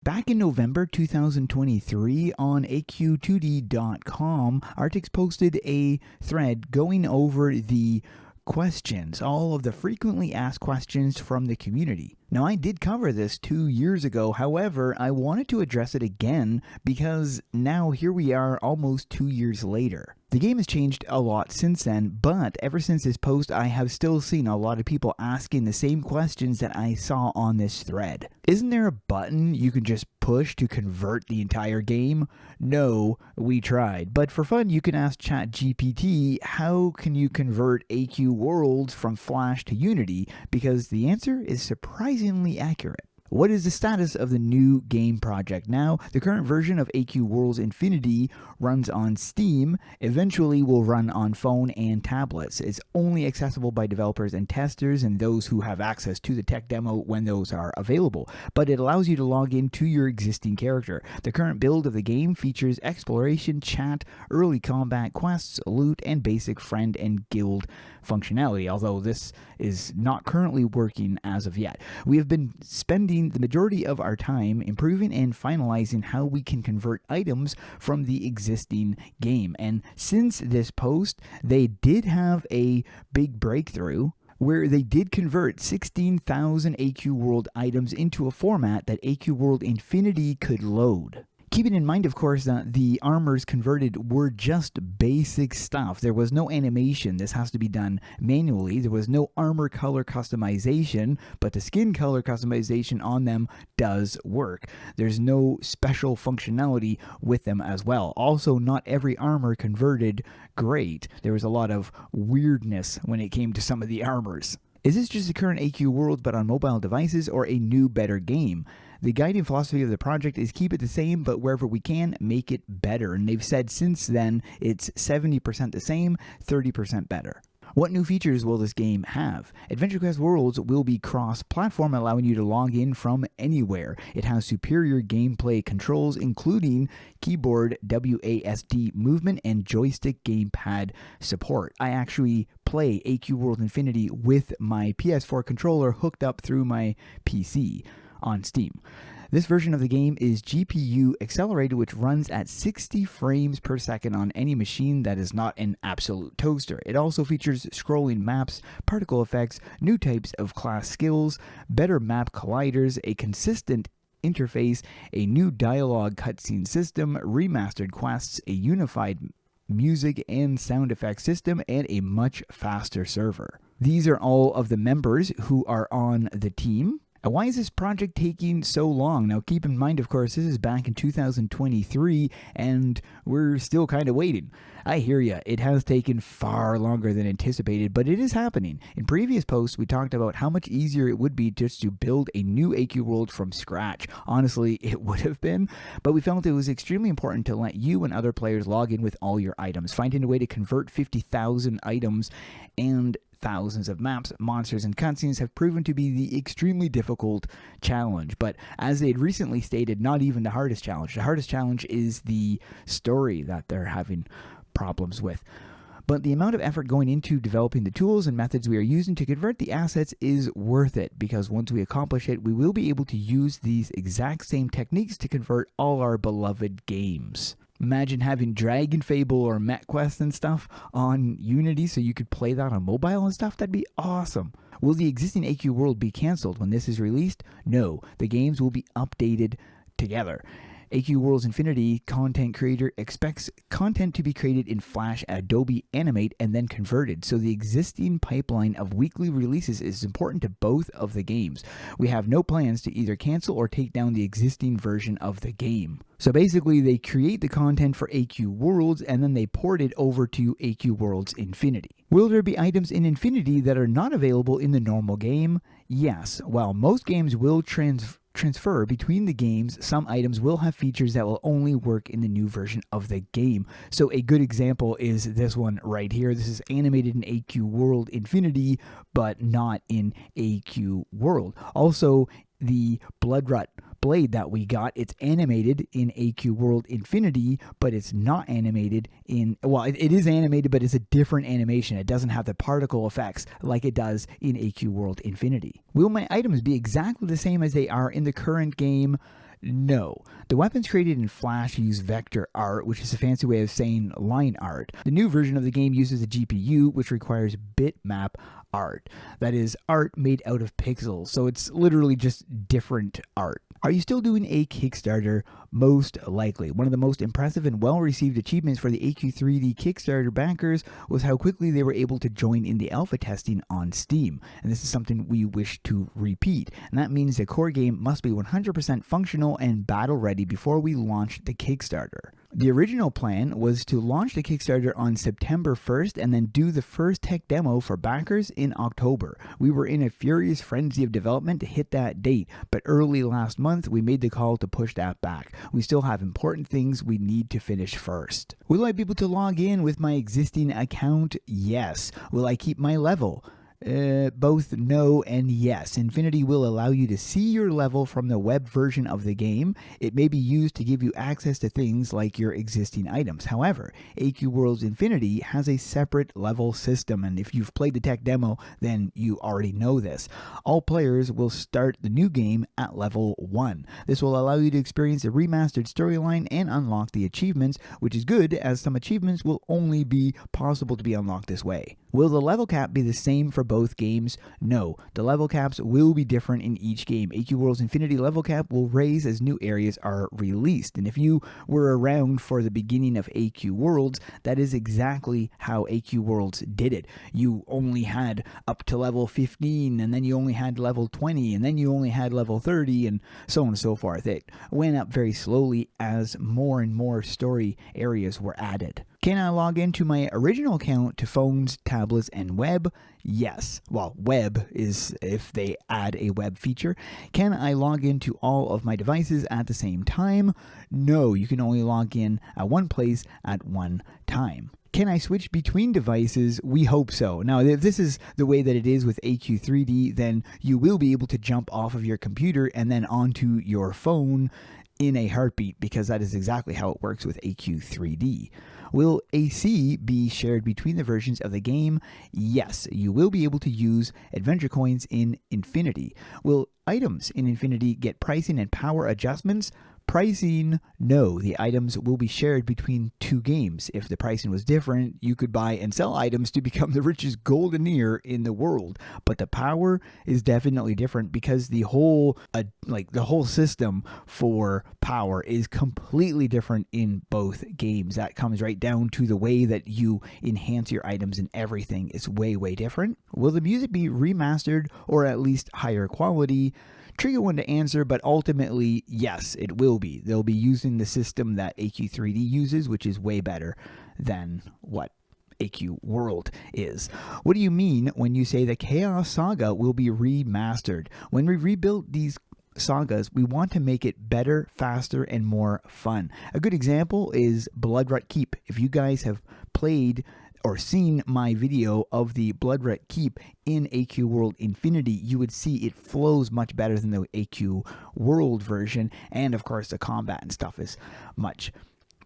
Back in November 2023 on AQ2D.com, Artix posted a thread going over the questions, all of the frequently asked questions from the community. Now, I did cover this 2 years ago, however, I wanted to address it again because now here we are almost 2 years later. The game has changed a lot since then, but ever since this post, I have still seen a lot of people asking the same questions that I saw on this thread. Isn't there a button you can just push to convert the entire game? No, we tried. But for fun, you can ask ChatGPT, how can you convert AQ Worlds from Flash to Unity? Because the answer is surprisingly accurate. What is the status of the new game project now? The current version of AQ Worlds Infinity runs on Steam, eventually will run on phone and tablets. It's only accessible by developers and testers and those who have access to the tech demo when those are available, but it allows you to log into your existing character. The current build of the game features exploration, chat, early combat, quests, loot, and basic friend and guild functionality, although this is not currently working as of yet. We have been spending the majority of our time improving and finalizing how we can convert items from the existing game. And since this post, they did have a big breakthrough where they did convert 16,000 AQ World items into a format that AQ World Infinity could load. Keeping in mind, of course, that the armors converted were just basic stuff. There was no animation. This has to be done manually. There was no armor color customization, but the skin color customization on them does work. There's no special functionality with them as well. Also, not every armor converted great. There was a lot of weirdness when it came to some of the armors. Is this just the current AQ World but on mobile devices, or a new, better game? The guiding philosophy of the project is keep it the same, but wherever we can, make it better. And they've said since then, it's 70% the same, 30% better. What new features will this game have? AdventureQuest Worlds will be cross-platform, allowing you to log in from anywhere. It has superior gameplay controls, including keyboard WASD movement and joystick gamepad support. I actually play AQ World Infinity with my PS4 controller hooked up through my PC on Steam. This version of the game is GPU accelerated, which runs at 60 frames per second on any machine that is not an absolute toaster. It also features scrolling maps, particle effects, new types of class skills, better map colliders, a consistent interface, a new dialogue cutscene system, remastered quests, a unified music and sound effects system, and a much faster server. These are all of the members who are on the team. Why is this project taking so long? Now, keep in mind, of course, this is back in 2023, and we're still kind of waiting. I hear ya. It has taken far longer than anticipated, but it is happening. In previous posts, we talked about how much easier it would be just to build a new AQ World from scratch. Honestly, it would have been, but we felt it was extremely important to let you and other players log in with all your items, finding a way to convert 50,000 items and thousands of maps, monsters, and cutscenes have proven to be the extremely difficult challenge. But as they had recently stated, not even the hardest challenge. The hardest challenge is the story that they're having problems with. But the amount of effort going into developing the tools and methods we are using to convert the assets is worth it, because once we accomplish it, we will be able to use these exact same techniques to convert all our beloved games. Imagine having Dragon Fable or MechQuest and stuff on Unity so you could play that on mobile and stuff. That'd be awesome. Will the existing AQ World be cancelled when this is released? No, the games will be updated together. AQ Worlds Infinity content creator expects content to be created in Flash, Adobe Animate, and then converted. So the existing pipeline of weekly releases is important to both of the games. We have no plans to either cancel or take down the existing version of the game. So basically, they create the content for AQ Worlds and then they port it over to AQ Worlds Infinity. Will there be items in Infinity that are not available in the normal game? Yes. While most games will transfer between the games, some items will have features that will only work in the new version of the game. So a good example is this one right here. This is animated in AQ World Infinity, but not in AQ World. Also, the Bloodrut blade that we got, it's animated in AQ World Infinity, but it's not animated in, well, it is animated, but it's a different animation. It doesn't have the particle effects like it does in AQ World Infinity. Will my items be exactly the same as they are in the current game? No. The weapons created in Flash use vector art, which is a fancy way of saying line art. The new version of the game uses a GPU, which requires bitmap art. That is, art made out of pixels, so it's literally just different art. Are you still doing a Kickstarter? Most likely. One of the most impressive and well-received achievements for the AQ3D Kickstarter backers was how quickly they were able to join in the alpha testing on Steam. And this is something we wish to repeat. And that means the core game must be 100% functional and battle-ready before we launch the Kickstarter. The original plan was to launch the Kickstarter on September 1st and then do the first tech demo for backers in October. We were in a furious frenzy of development to hit that date, but early last month we made the call to push that back. We still have important things we need to finish first. Will I be able to log in with my existing account? Yes. Will I keep my level? Both no and yes. Infinity will allow you to see your level from the web version of the game. It may be used to give you access to things like your existing items. However, AQ Worlds Infinity has a separate level system, and if you've played the tech demo, then you already know this. All players will start the new game at level 1. This will allow you to experience the remastered storyline and unlock the achievements, which is good as some achievements will only be possible to be unlocked this way. Will the level cap be the same for both games? No. The level caps will be different in each game. AQ Worlds Infinity level cap will raise as new areas are released. And if you were around for the beginning of AQ Worlds, that is exactly how AQ Worlds did it. You only had up to level 15, and then you only had level 20, and then you only had level 30, and so on and so forth. It went up very slowly as more and more story areas were added. Can I log into my original account to phones, tablets, and web? Yes. Well, web is if they add a web feature. Can I log into all of my devices at the same time? No, you can only log in at one place at one time. Can I switch between devices? We hope so. Now, if this is the way that it is with AQ3D, then you will be able to jump off of your computer and then onto your phone in a heartbeat, because that is exactly how it works with AQ3D. Will AC be shared between the versions of the game? Yes, you will be able to use adventure coins in Infinity. Will items in Infinity get pricing and power adjustments? Pricing, no. The items will be shared between two games. If the pricing was different, you could buy and sell items to become the richest goldeneer in the world. But the power is definitely different, because the whole system for power is completely different in both games. That comes right down to the way that you enhance your items, and everything is way, way different. Will the music be remastered or at least higher quality? Tricky one to answer, but ultimately, yes, it will be. They'll be using the system that AQ3D uses, which is way better than what AQ World is. What do you mean when you say the Chaos Saga will be remastered? When we rebuilt these sagas, we want to make it better, faster, and more fun. A good example is Bloodrut Keep. If you guys have played or seen my video of the Bloodrut Keep in AQ World Infinity, you would see it flows much better than the AQ World version, and of course the combat and stuff is much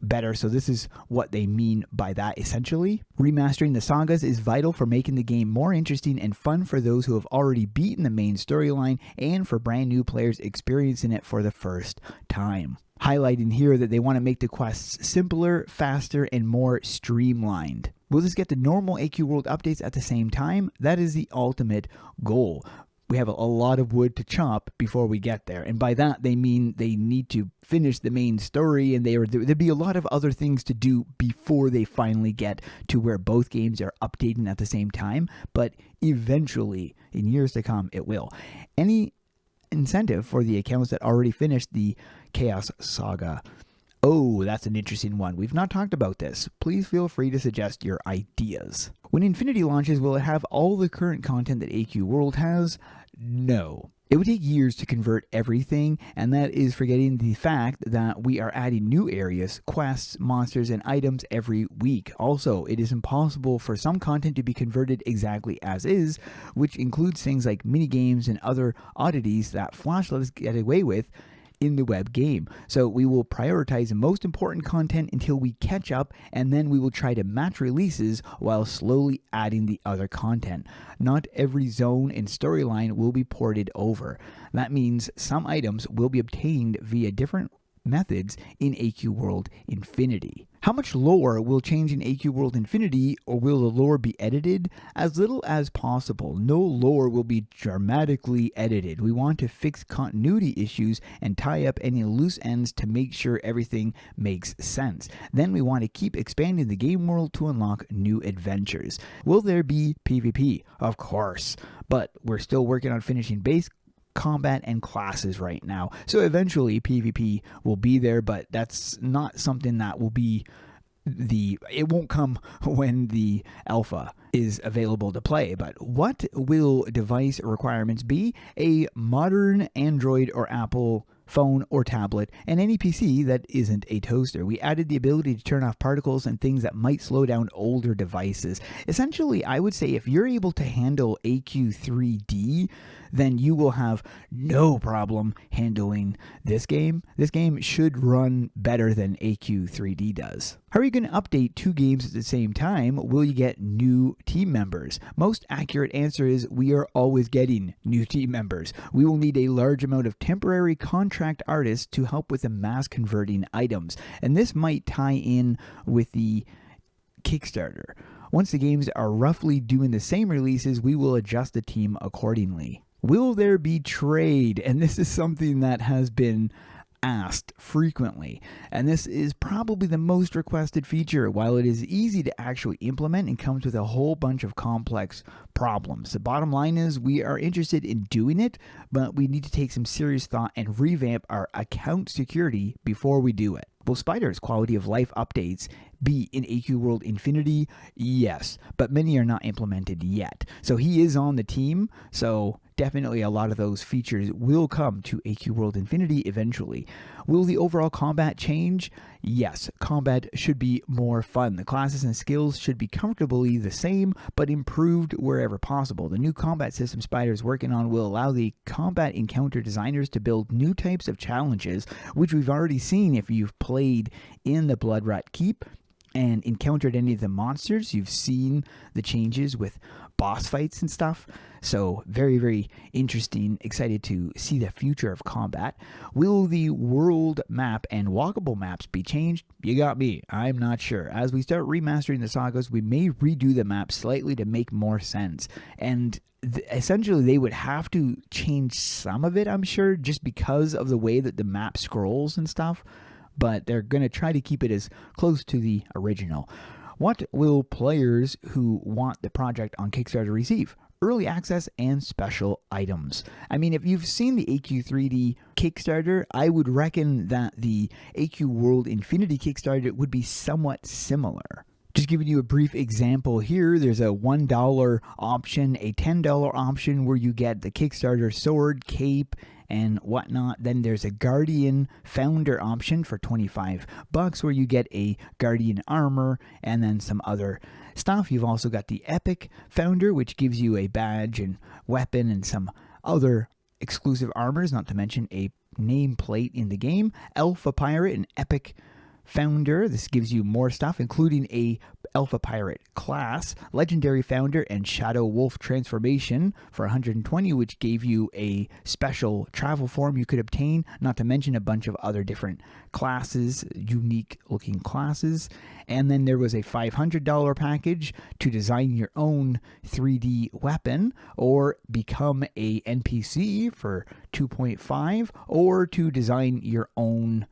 better. So this is what they mean by that essentially. Remastering the sagas is vital for making the game more interesting and fun for those who have already beaten the main storyline, and for brand new players experiencing it for the first time. Highlighting here that they want to make the quests simpler, faster, and more streamlined. Will this get the normal AQ World updates at the same time? That is the ultimate goal. We have a lot of wood to chop before we get there. And by that, they mean they need to finish the main story, and there'd be a lot of other things to do before they finally get to where both games are updating at the same time. But eventually, in years to come, it will. Any incentive for the accounts that already finished the Chaos Saga? Oh, that's an interesting one. We've not talked about this. Please feel free to suggest your ideas. When Infinity launches, will it have all the current content that AQ World has? No. It would take years to convert everything, and that is forgetting the fact that we are adding new areas, quests, monsters, and items every week. Also, it is impossible for some content to be converted exactly as is, which includes things like minigames and other oddities that Flash let us get away with in the web game. So we will prioritize the most important content until we catch up, and then we will try to match releases while slowly adding the other content. Not every zone and storyline will be ported over. That means some items will be obtained via different methods in AQ World Infinity. How much lore will change in AQ World Infinity, or will the lore be edited? As little as possible. No lore will be dramatically edited. We want to fix continuity issues and tie up any loose ends to make sure everything makes sense. Then we want to keep expanding the game world to unlock new adventures. Will there be PvP? Of course, but we're still working on finishing base combat and classes right now. So eventually PvP will be there, but that's not something that will be it won't come when the alpha is available to play. But what will device requirements be? A modern Android or Apple phone or tablet, and any PC that isn't a toaster. We added the ability to turn off particles and things that might slow down older devices. Essentially, I would say if you're able to handle AQ3D, then you will have no problem handling this game. This game should run better than AQ3D does. How are you going to update two games at the same time? Will you get new team members? Most accurate answer is we are always getting new team members. We will need a large amount of temporary contract artists to help with the mass converting items. And this might tie in with the Kickstarter. Once the games are roughly doing the same releases, we will adjust the team accordingly. Will there be trade? And this is something that has been asked frequently, and this is probably the most requested feature. While it is easy to actually implement and comes with a whole bunch of complex problems, the bottom line is we are interested in doing it, but we need to take some serious thought and revamp our account security before we do it. Will Spider's quality of life updates be in AQ World Infinity? Yes, but many are not implemented yet. So he is on the team, so definitely a lot of those features will come to AQ World Infinity eventually. Will the overall combat change? Yes, combat should be more fun. The classes and skills should be comfortably the same, but improved wherever possible. The new combat system Spider is working on will allow the combat encounter designers to build new types of challenges, which we've already seen if you've played in the Bloodrat Keep and encountered any of the monsters. You've seen the changes with boss fights and stuff. So very, very interesting. Excited to see the future of combat. Will the world map and walkable maps be changed? You got me. I'm not sure. As we start remastering the sagas, we may redo the map slightly to make more sense. And essentially, they would have to change some of it, I'm sure, just because of the way that the map scrolls and stuff. But they're going to try to keep it as close to the original. What will players who want the project on Kickstarter receive? Early access and special items. I mean, if you've seen the AQ3D Kickstarter, I would reckon that the AQ World Infinity Kickstarter would be somewhat similar. Just giving you a brief example here, there's a $1 option, a $10 option where you get the Kickstarter sword, cape, and whatnot. Then there's a Guardian Founder option for $25 where you get a Guardian armor and then some other stuff. You've also got the Epic Founder, which gives you a badge and weapon and some other exclusive armors, not to mention a nameplate in the game. Alpha Pirate and Epic Founder, this gives you more stuff, including a Alpha Pirate class, Legendary Founder, and Shadow Wolf Transformation for 120, which gave you a special travel form you could obtain, not to mention a bunch of other different classes, unique looking classes. And then there was a $500 package to design your own 3D weapon or become a NPC for 2.5, or to design your own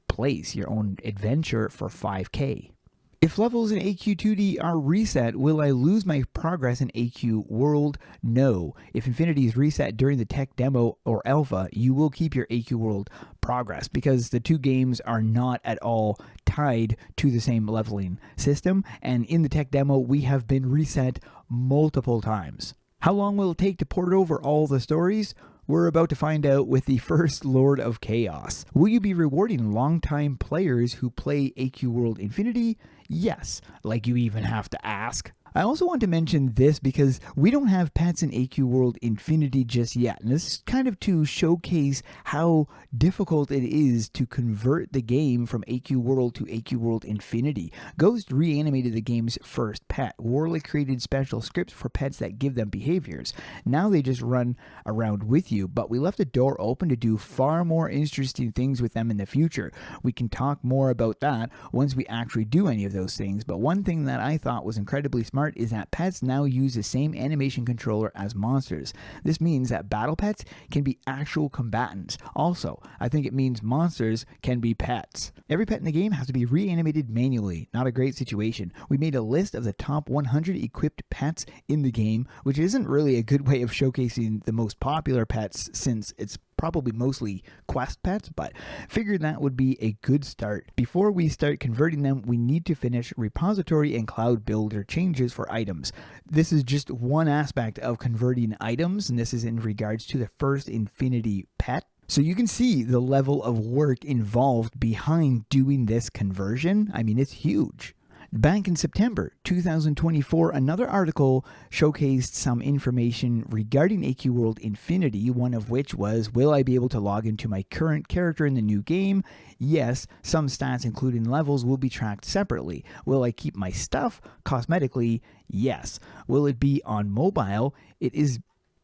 place, your own adventure for 5K. If levels in AQ2D are reset, will I lose my progress in AQ World? No. If Infinity is reset during the tech demo or alpha, you will keep your AQ World progress because the two games are not at all tied to the same leveling system, and in the tech demo we have been reset multiple times. How long will it take to port over all the stories? We're about to find out with the first Lord of Chaos. Will you be rewarding longtime players who play AQ World Infinity? Yes, like you even have to ask. I also want to mention this because we don't have pets in AQ World Infinity just yet, and this is kind of to showcase how difficult it is to convert the game from AQ World to AQ World Infinity. Ghost reanimated the game's first pet. Warlick created special scripts for pets that give them behaviors. Now they just run around with you, but we left the door open to do far more interesting things with them in the future. We can talk more about that once we actually do any of those things, but one thing that I thought was incredibly smart is that pets now use the same animation controller as monsters. This means that battle pets can be actual combatants. Also, I think it means monsters can be pets. Every pet in the game has to be reanimated manually. Not a great situation. We made a list of the top 100 equipped pets in the game, which isn't really a good way of showcasing the most popular pets since it's probably mostly quest pets, but figured that would be a good start. Before we start converting them, we need to finish repository and cloud builder changes for items. This is just one aspect of converting items, and this is in regards to the first Infinity pet. So you can see the level of work involved behind doing this conversion. I mean, it's huge. Back in September 2024, another article showcased some information regarding AQ World Infinity, one of which was, will I be able to log into my current character in the new game? Yes, some stats including levels will be tracked separately. Will I keep my stuff cosmetically? Yes. Will it be on mobile? It is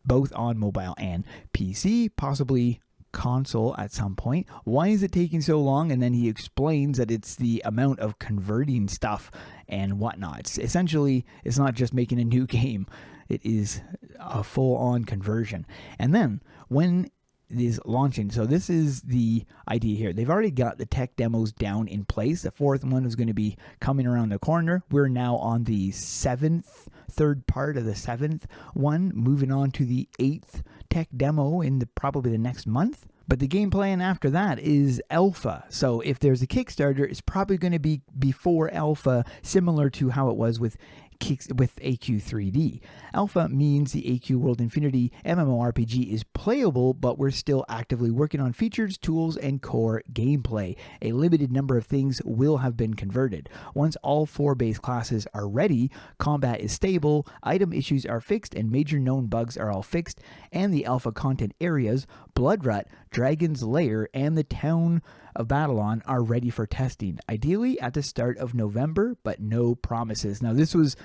both on mobile and PC, possibly console at some point. Why is it taking so long? And then he explains that it's the amount of converting stuff and whatnot. Essentially, it's not just making a new game. It is a full-on conversion. And then when it is launching, so this is the idea here. They've already got the tech demos down in place. The fourth one is going to be coming around the corner. We're now on the third part of the seventh one, moving on to the 8th tech demo in probably the next month. But the game plan after that is alpha. So if there's a Kickstarter, it's probably going to be before alpha, similar to how it was with AQ3D. Alpha means the AQ World Infinity MMORPG is playable, but we're still actively working on features, tools, and core gameplay. A limited number of things will have been converted. Once all 4 base classes are ready, combat is stable, item issues are fixed, and major known bugs are all fixed, and the alpha content areas, Bloodrut, Dragon's Lair, and the town of Babylon are ready for testing, ideally at the start of November, but no promises. Now, this was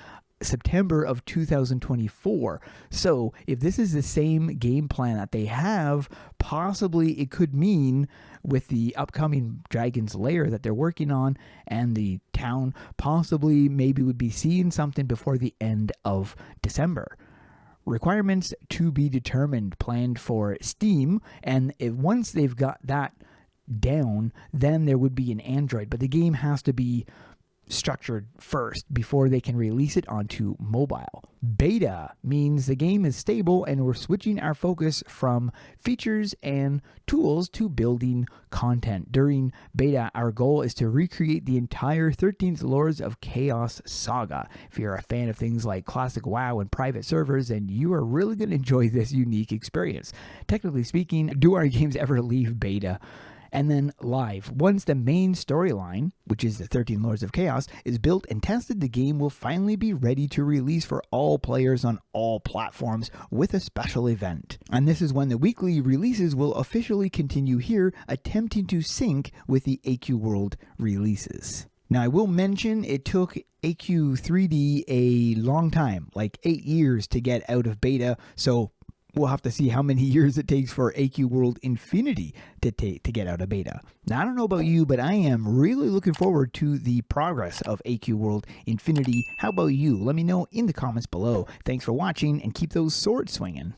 September of 2024, so if this is the same game plan that they have, possibly it could mean with the upcoming Dragon's Lair that they're working on and the town, possibly maybe would be seeing something before the end of December. Requirements to be determined, planned for Steam, and once they've got that down, then there would be an Android, but the game has to be structured first before they can release it onto mobile. Beta means the game is stable and we're switching our focus from features and tools to building content. During beta, our goal is to recreate the entire 13th Lords of Chaos saga. If you're a fan of things like classic WoW and private servers, then you are really going to enjoy this unique experience. Technically speaking, do our games ever leave beta? And then live. Once the main storyline, which is the 13 Lords of Chaos, is built and tested, the game will finally be ready to release for all players on all platforms with a special event. And this is when the weekly releases will officially continue here, attempting to sync with the AQ World releases. Now, I will mention it took AQ3D a long time, like 8 years to get out of beta, so we'll have to see how many years it takes for AQ World Infinity to get out of beta. Now, I don't know about you, but I am really looking forward to the progress of AQ World Infinity. How about you? Let me know in the comments below. Thanks for watching, and keep those swords swinging.